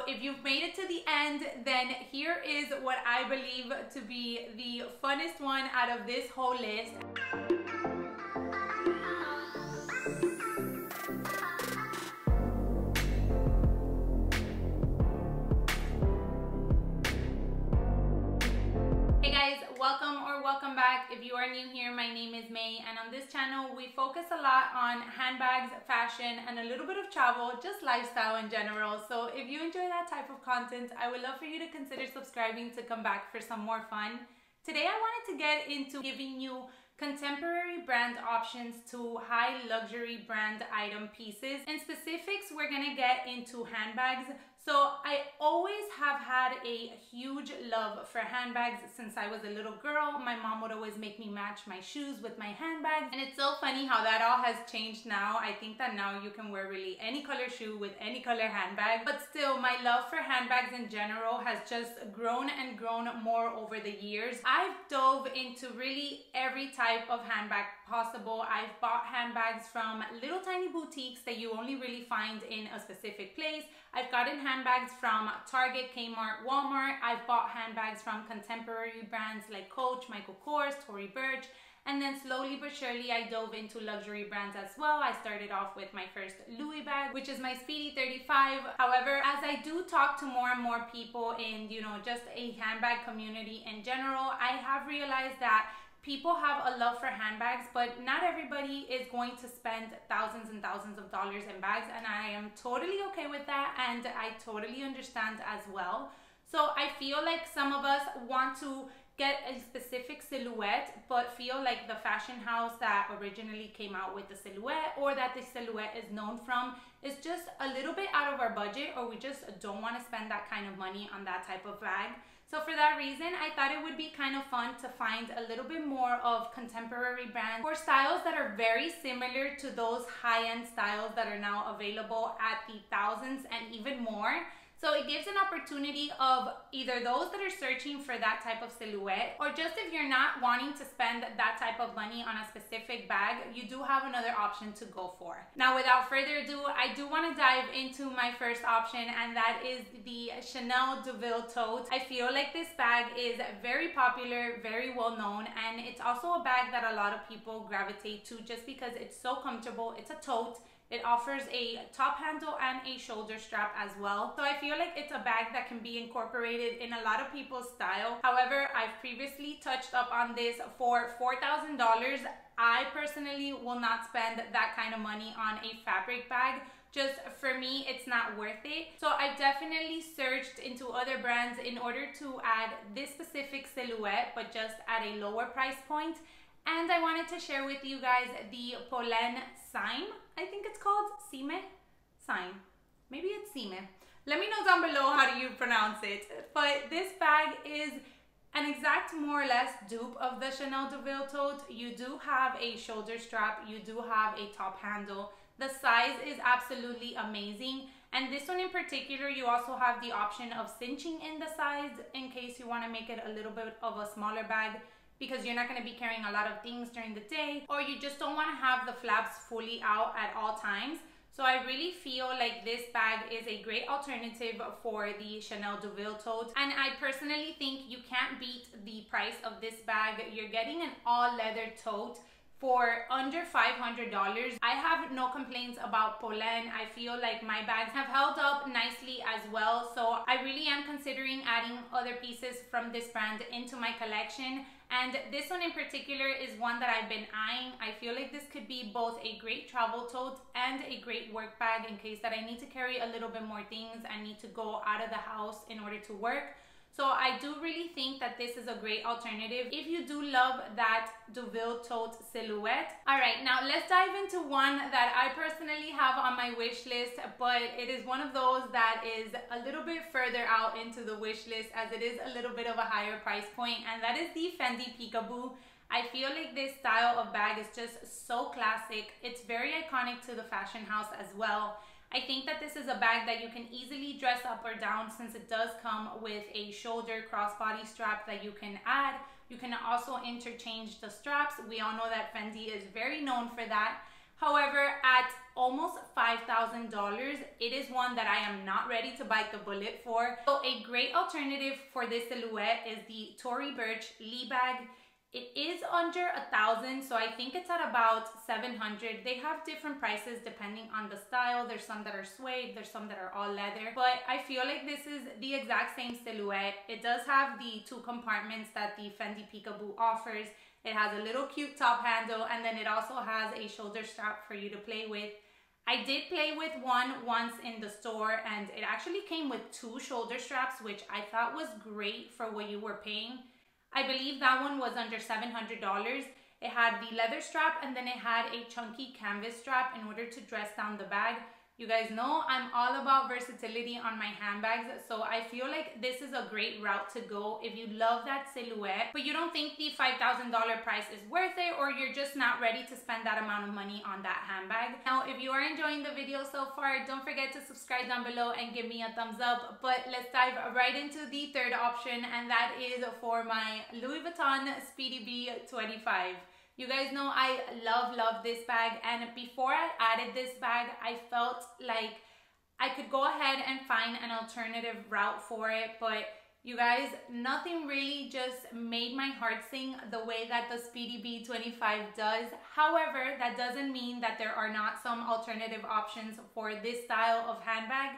if you've made it to the end, then here is what I believe to be the funnest one out of this whole list. Welcome back. If you are new here, my name is May, and on this channel we focus a lot on handbags, fashion, and a little bit of travel, just lifestyle in general. So if you enjoy that type of content, I would love for you to consider subscribing to come back for some more fun. Today I wanted to get into giving you contemporary brand options to high luxury brand item pieces. In specifics, we're gonna get into handbags. So I always have had a huge love for handbags since I was a little girl. My mom would always make me match my shoes with my handbags. And it's so funny how that all has changed now. I think that now you can wear really any color shoe with any color handbag. But still, my love for handbags in general has just grown and grown more over the years. I've dove into really every type of handbag possible. I've bought handbags from little tiny boutiques that you only really find in a specific place. I've gotten handbags from Target, Kmart, Walmart. I've bought handbags from contemporary brands like Coach, Michael Kors, Tory Burch, and then slowly but surely I dove into luxury brands as well. I started off with my first Louis bag, which is my Speedy 35. However, as I do talk to more and more people in, just a handbag community in general, I have realized that people have a love for handbags, but not everybody is going to spend thousands and thousands of dollars in bags, and I am totally okay with that, and I totally understand as well. So I feel like some of us want to get a specific silhouette, but feel like the fashion house that originally came out with the silhouette, or that the silhouette is known from, is just a little bit out of our budget, or we just don't want to spend that kind of money on that type of bag. So for that reason, I thought it would be kind of fun to find a little bit more of contemporary brands for styles that are very similar to those high-end styles that are now available at the thousands and even more. So it gives an opportunity of either those that are searching for that type of silhouette, or just if you're not wanting to spend that type of money on a specific bag, you do have another option to go for. Now, without further ado, I do want to dive into my first option, and that is the Chanel Deauville Tote. I feel like this bag is very popular, very well known, and it's also a bag that a lot of people gravitate to just because it's so comfortable. It's a tote. It offers a top handle and a shoulder strap as well. So I feel like it's a bag that can be incorporated in a lot of people's style. However, I've previously touched up on this for $4,000. I personally will not spend that kind of money on a fabric bag. Just for me, it's not worth it. So I've definitely searched into other brands in order to add this specific silhouette, but just at a lower price point. And I wanted to share with you guys the Polène Cyme. I think it's called Cyme. Maybe it's Cyme. Let me know down below how do you pronounce it. But this bag is an exact more or less dupe of the Chanel Deauville Tote. You do have a shoulder strap. You do have a top handle. The size is absolutely amazing. And this one in particular, you also have the option of cinching in the sides in case you want to make it a little bit of a smaller bag, because you're not going to be carrying a lot of things during the day, or you just don't want to have the flaps fully out at all times. So I really feel like this bag is a great alternative for the Chanel Deauville Tote. And I personally think you can't beat the price of this bag. You're getting an all leather tote for under $500. I have no complaints about Polène. I feel like my bags have held up nicely as well. So I really am considering adding other pieces from this brand into my collection. And this one in particular is one that I've been eyeing. I feel like this could be both a great travel tote and a great work bag in case that I need to carry a little bit more things. I need to go out of the house in order to work. So I do really think that this is a great alternative if you do love that Deauville Tote silhouette. All right, now let's dive into one that I personally have on my wish list, but it is one of those that is a little bit further out into the wish list as it is a little bit of a higher price point, and that is the Fendi Peekaboo. I feel like this style of bag is just so classic. It's very iconic to the fashion house as well. I think that this is a bag that you can easily dress up or down since it does come with a shoulder crossbody strap that you can add. You can also interchange the straps. We all know that Fendi is very known for that. However, at almost $5,000, it is one that I am not ready to bite the bullet for. So a great alternative for this silhouette is the Tory Burch Lee bag. It is under $1,000, so I think it's at about $700. They have different prices depending on the style. There's some that are suede, there's some that are all leather, but I feel like this is the exact same silhouette. It does have the 2 compartments that the Fendi Peekaboo offers. It has a little cute top handle, and then it also has a shoulder strap for you to play with. I did play with one once in the store, and it actually came with 2 shoulder straps, which I thought was great for what you were paying. I believe that one was under $700. It had the leather strap, and then it had a chunky canvas strap in order to dress down the bag. You guys know I'm all about versatility on my handbags, so I feel like this is a great route to go if you love that silhouette, but you don't think the $5,000 price is worth it, or you're just not ready to spend that amount of money on that handbag. Now, if you are enjoying the video so far, don't forget to subscribe down below and give me a thumbs up. But let's dive right into the third option, and that is for my Louis Vuitton Speedy B25. You guys know I love this bag, and before I added this bag, I felt like I could go ahead and find an alternative route for it, but you guys, nothing really just made my heart sing the way that the Speedy B25 does. However, that doesn't mean that there are not some alternative options for this style of handbag.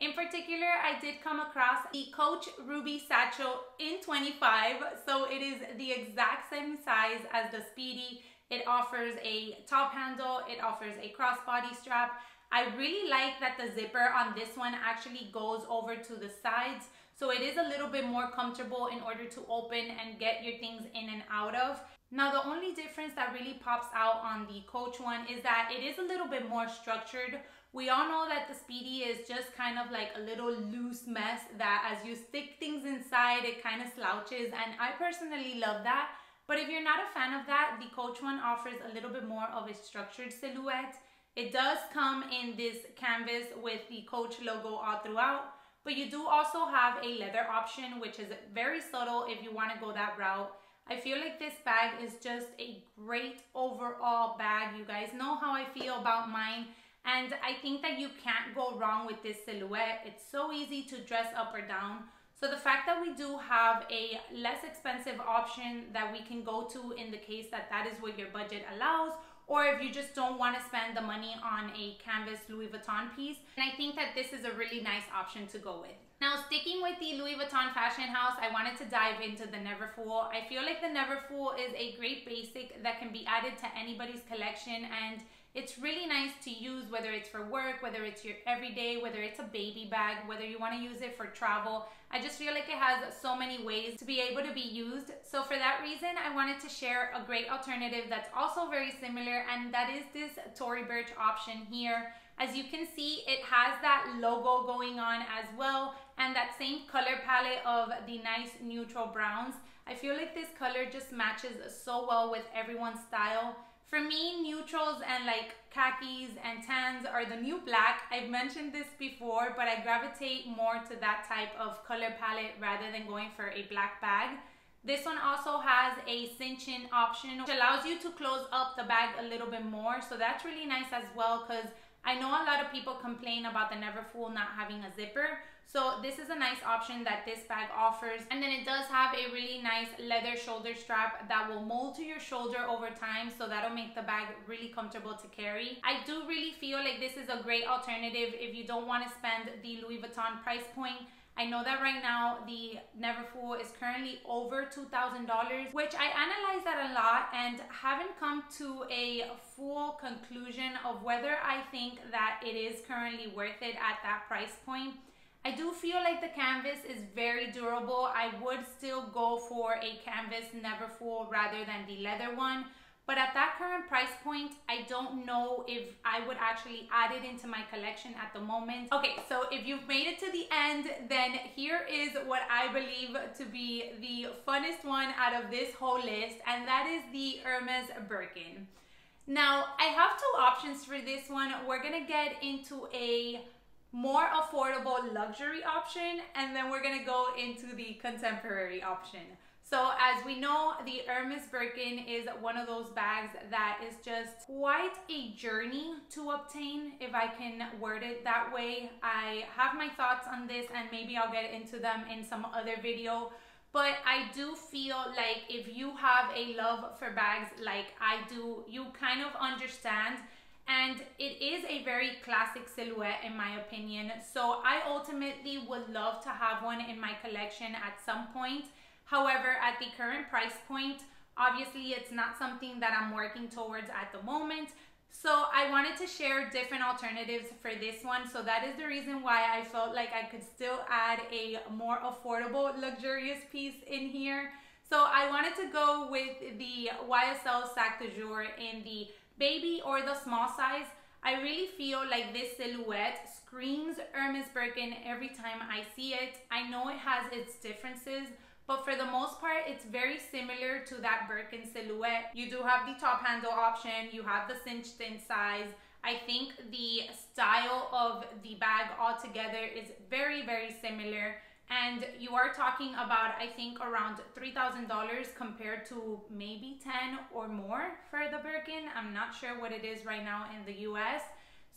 In particular, I did come across the Coach Ruby Satchel in 25, so it is the exact same size as the Speedy. It offers a top handle, it offers a crossbody strap. I really like that the zipper on this one actually goes over to the sides, so it is a little bit more comfortable in order to open and get your things in and out of. Now, the only difference that really pops out on the Coach one is that it is a little bit more structured. We all know that the Speedy is just kind of like a little loose mess that as you stick things inside, it kind of slouches, and I personally love that. But if you're not a fan of that, the Coach one offers a little bit more of a structured silhouette. It does come in this canvas with the Coach logo all throughout, but you do also have a leather option, which is very subtle if you want to go that route. I feel like this bag is just a great overall bag. You guys know how I feel about mine, and I think that you can't go wrong with this silhouette. It's so easy to dress up or down. So the fact that we do have a less expensive option that we can go to in the case that that is what your budget allows, or if you just don't want to spend the money on a canvas Louis Vuitton piece, and I think that this is a really nice option to go with. Now, sticking with the Louis Vuitton fashion house, I wanted to dive into the Neverfull. I feel like the Neverfull is a great basic that can be added to anybody's collection, and it's really nice to use, whether it's for work, whether it's your everyday, whether it's a baby bag, whether you want to use it for travel. I just feel like it has so many ways to be able to be used. So for that reason, I wanted to share a great alternative that's also very similar, and that is this Tory Burch option here. As you can see, it has that logo going on as well, and that same color palette of the nice neutral browns. I feel like this color just matches so well with everyone's style. For me, neutrals and like khakis and tans are the new black. I've mentioned this before, but I gravitate more to that type of color palette rather than going for a black bag. This one also has a cinch-in option, which allows you to close up the bag a little bit more. So that's really nice as well, because I know a lot of people complain about the Neverfull not having a zipper. So this is a nice option that this bag offers. And then it does have a really nice leather shoulder strap that will mold to your shoulder over time, so that'll make the bag really comfortable to carry. I do really feel like this is a great alternative if you don't want to spend the Louis Vuitton price point. I know that right now the Neverfull is currently over $2,000, which I analyzed that a lot and haven't come to a full conclusion of whether I think that it is currently worth it at that price point. I do feel like the canvas is very durable. I would still go for a canvas Neverfull rather than the leather one. But at that current price point, I don't know if I would actually add it into my collection at the moment. Okay, so if you've made it to the end, then here is what I believe to be the funnest one out of this whole list, and that is the Hermès Birkin. Now, I have 2 options for this one. We're gonna get into a more affordable luxury option, and then we're gonna go into the contemporary option. So as we know, the Hermès Birkin is one of those bags that is just quite a journey to obtain, if I can word it that way. I have my thoughts on this and maybe I'll get into them in some other video. But I do feel like if you have a love for bags like I do, you kind of understand. And it is a very classic silhouette in my opinion. So I ultimately would love to have one in my collection at some point. However, at the current price point, obviously it's not something that I'm working towards at the moment. So I wanted to share different alternatives for this one. So that is the reason why I felt like I could still add a more affordable, luxurious piece in here. So I wanted to go with the YSL Sac de Jour in the baby or the small size. I really feel like this silhouette screams Hermès Birkin every time I see it. I know it has its differences, but for the most part, it's very similar to that Birkin silhouette. You do have the top handle option, you have the cinched in size. I think the style of the bag altogether is very, very similar. And you are talking about, I think, around $3,000 compared to maybe 10 or more for the Birkin. I'm not sure what it is right now in the US.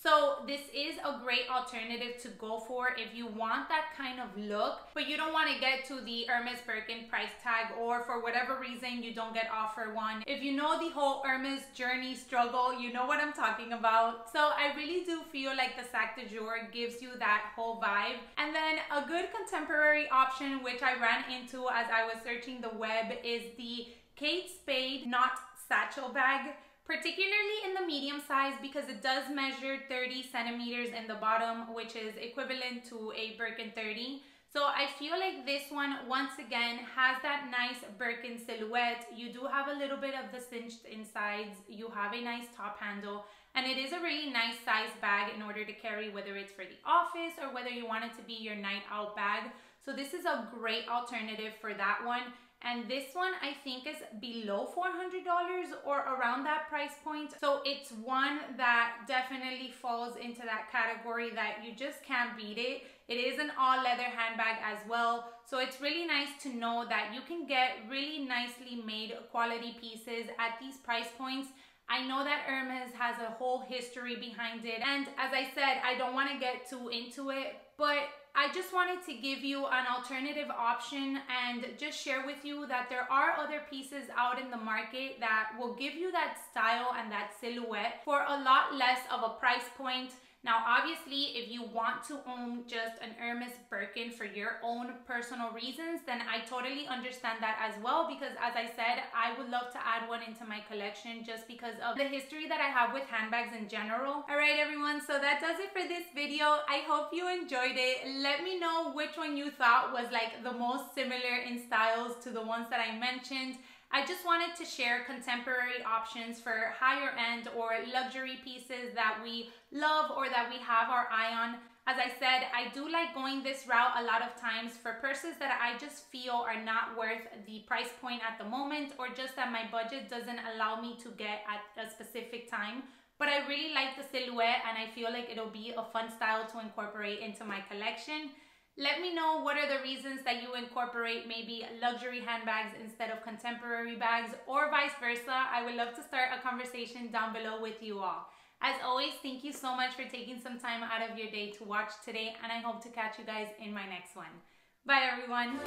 So this is a great alternative to go for if you want that kind of look, but you don't want to get to the Hermès Birkin price tag, or for whatever reason you don't get offered one. If you know the whole Hermès journey struggle, you know what I'm talking about. So I really do feel like the Sac de Jour gives you that whole vibe. And then a good contemporary option, which I ran into as I was searching the web, is the Kate Spade Knot Satchel Bag. Particularly in the medium size, because it does measure 30 centimeters in the bottom, which is equivalent to a Birkin 30. So I feel like this one, once again, has that nice Birkin silhouette. You do have a little bit of the cinched insides. You have a nice top handle. And it is a really nice size bag in order to carry, whether it's for the office or whether you want it to be your night out bag. So this is a great alternative for that one. And this one I think is below $400 or around that price point. So it's one that definitely falls into that category that you just can't beat it. It is an all leather handbag as well. So it's really nice to know that you can get really nicely made quality pieces at these price points. I know that Hermès has a whole history behind it. And as I said, I don't want to get too into it, but I just wanted to give you an alternative option and just share with you that there are other pieces out in the market that will give you that style and that silhouette for a lot less of a price point. Now, obviously, if you want to own just an Hermès Birkin for your own personal reasons, then I totally understand that as well, because as I said, I would love to add one into my collection just because of the history that I have with handbags in general. All right, everyone, so that does it for this video. I hope you enjoyed it. Let me know which one you thought was like the most similar in styles to the ones that I mentioned. I just wanted to share contemporary options for higher end or luxury pieces that we love or that we have our eye on. As I said, I do like going this route a lot of times for purses that I just feel are not worth the price point at the moment, or just that my budget doesn't allow me to get at a specific time. But I really like the silhouette and I feel like it'll be a fun style to incorporate into my collection. Let me know what are the reasons that you incorporate maybe luxury handbags instead of contemporary bags, or vice versa. I would love to start a conversation down below with you all. As always, thank you so much for taking some time out of your day to watch today, and I hope to catch you guys in my next one. Bye, everyone.